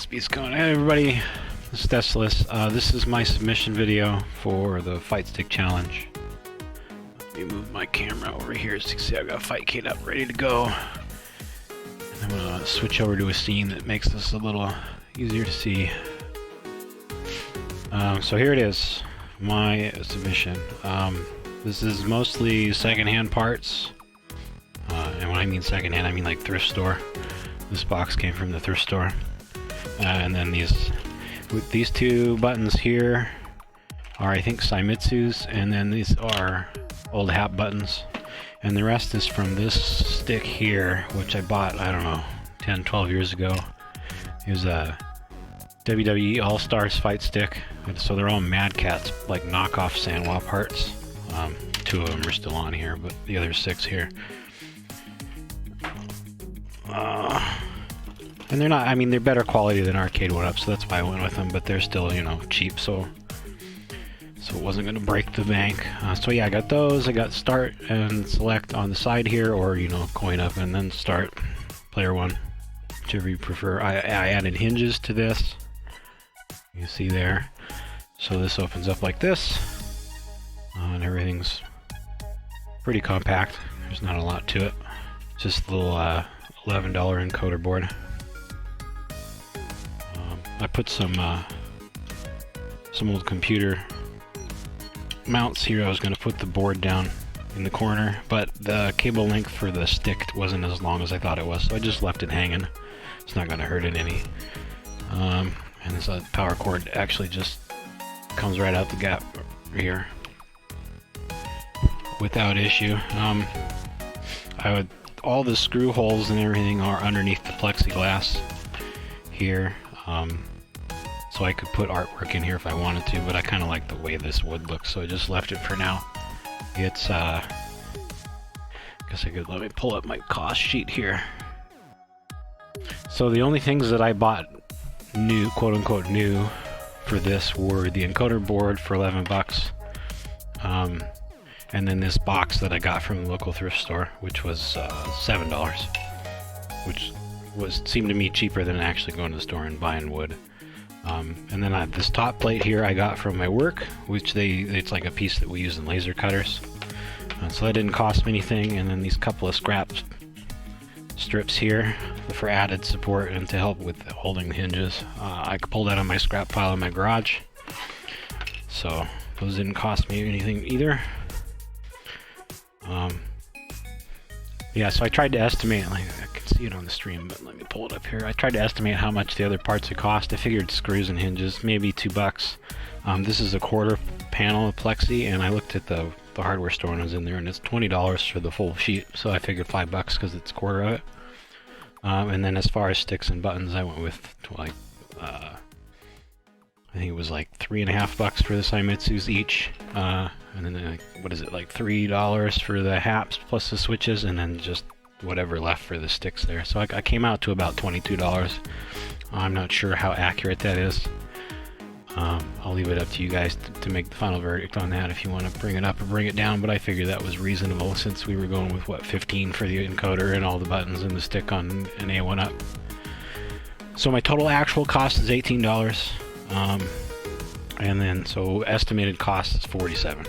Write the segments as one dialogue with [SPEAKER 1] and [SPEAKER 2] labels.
[SPEAKER 1] this beat's going. Hey everybody, this is Testalus. This is my submission video for the Fight Stick Challenge. Let me move my camera over here so you can see I've got fightcade up ready to go. And I'm gonna switch over to a scene that makes this a little easier to see. So here it is, my submission. This is mostly secondhand parts. And when I mean secondhand, I mean like thrift store. This box came from the thrift store. And then these two buttons here are, I think, Saimitsu's, and then these are old Hap buttons. And the rest is from this stick here, which I bought, I don't know, 10, 12 years ago. It was a WWE All-Stars fight stick. And so they're all Mad Cats, like knockoff Sanwa parts. 2 of them are still on here, but the other 6 here. And they're not, I mean, they're better quality than arcade 1-ups, so that's why I went with them, but they're still, you know, cheap, so it wasn't going to break the bank. So yeah, I got those. I got start and select on the side here, or, you know, coin up and then start, player 1, whichever you prefer. I added hinges to this, you see there. So this opens up like this, and everything's pretty compact. There's not a lot to it. Just a little $11 encoder board. I put some old computer mounts here. I was going to put the board down in the corner, but the cable length for the stick wasn't as long as I thought it was, so I just left it hanging. It's not going to hurt it any. And this power cord actually just comes right out the gap here without issue. All the screw holes and everything are underneath the plexiglass here. So I could put artwork in here if I wanted to, but I kind of like the way this wood looks, so I just left it for now. It's, I guess I could, let me pull up my cost sheet here. So the only things that I bought new, quote unquote new, for this were the encoder board for 11 bucks. And then this box that I got from the local thrift store, which was $7, which seemed to me cheaper than actually going to the store and buying wood. And then I have this top plate here I got from my work, which it's like a piece that we use in laser cutters. So that didn't cost me anything. And then these couple of scrap strips here for added support and to help with holding the hinges. I pulled out of my scrap pile in my garage. So those didn't cost me anything either. Yeah, so I tried to estimate, like I can see it on the stream, but let me pull it up here. I tried to estimate how much the other parts would cost. I figured screws and hinges, maybe $2. This is a quarter panel of plexi, and I looked at the hardware store when I was in there, and it's $20 for the full sheet, so I figured $5 because it's a quarter of it. And then as far as sticks and buttons, I went with like, I think it was like $3.50 for the Saimitsu's each. And then like, what is it, like $3 for the Haps plus the switches, and then just whatever left for the sticks there. So I came out to about $22. I'm not sure how accurate that is. I'll leave it up to you guys to make the final verdict on that if you want to bring it up or bring it down, but I figured that was reasonable since we were going with, what, 15 for the encoder and all the buttons and the stick on an A1-up. So my total actual cost is $18. And then, so estimated cost is $47.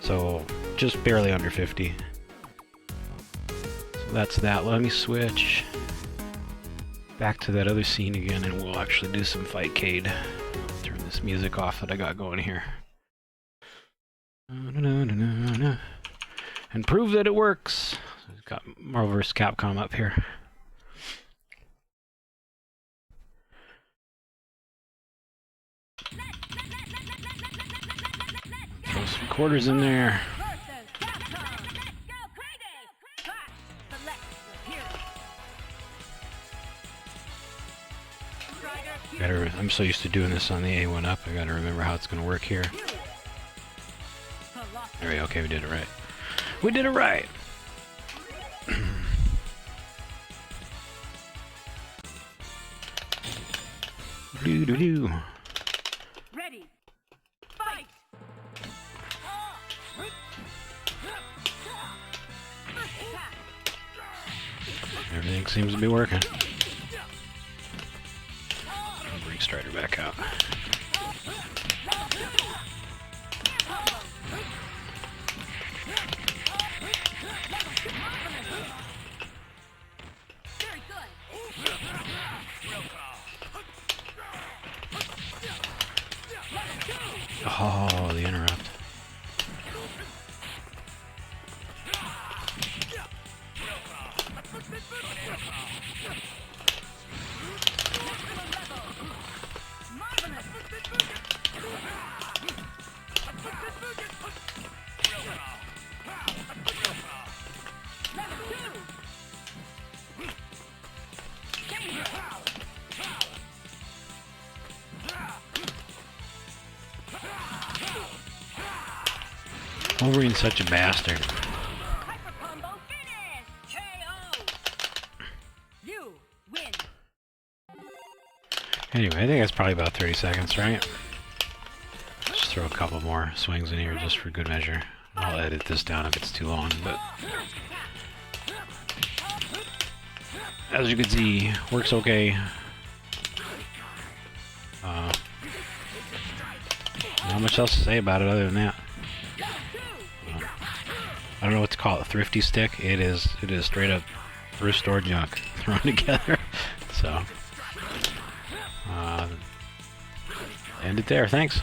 [SPEAKER 1] So just barely under 50. So that's that. Let me switch back to that other scene again, and we'll actually do some fightcade. Turn this music off that I got going here. And prove that it works. We've got Marvel vs. Capcom up here. Throw some quarters in there. I'm so used to doing this on the A1-up, I gotta remember how it's gonna work here. There we go, okay, we did it right. We did it right! Doo-doo-doo.
[SPEAKER 2] Ready. Fight.
[SPEAKER 1] Everything seems to be working. me start her back out. Oh, the interrupt. Wolverine's such a bastard.
[SPEAKER 2] Hyper combo finish! KO! You win!
[SPEAKER 1] Anyway, I think that's probably about 30 seconds, right? Just throw a couple more swings in here just for good measure. I'll edit this down if it's too long, but... as you can see, works okay. Not much else to say about it other than that. I don't know what to call it. Thrifty stick. It is straight up thrift store junk thrown together. So, end it there. Thanks.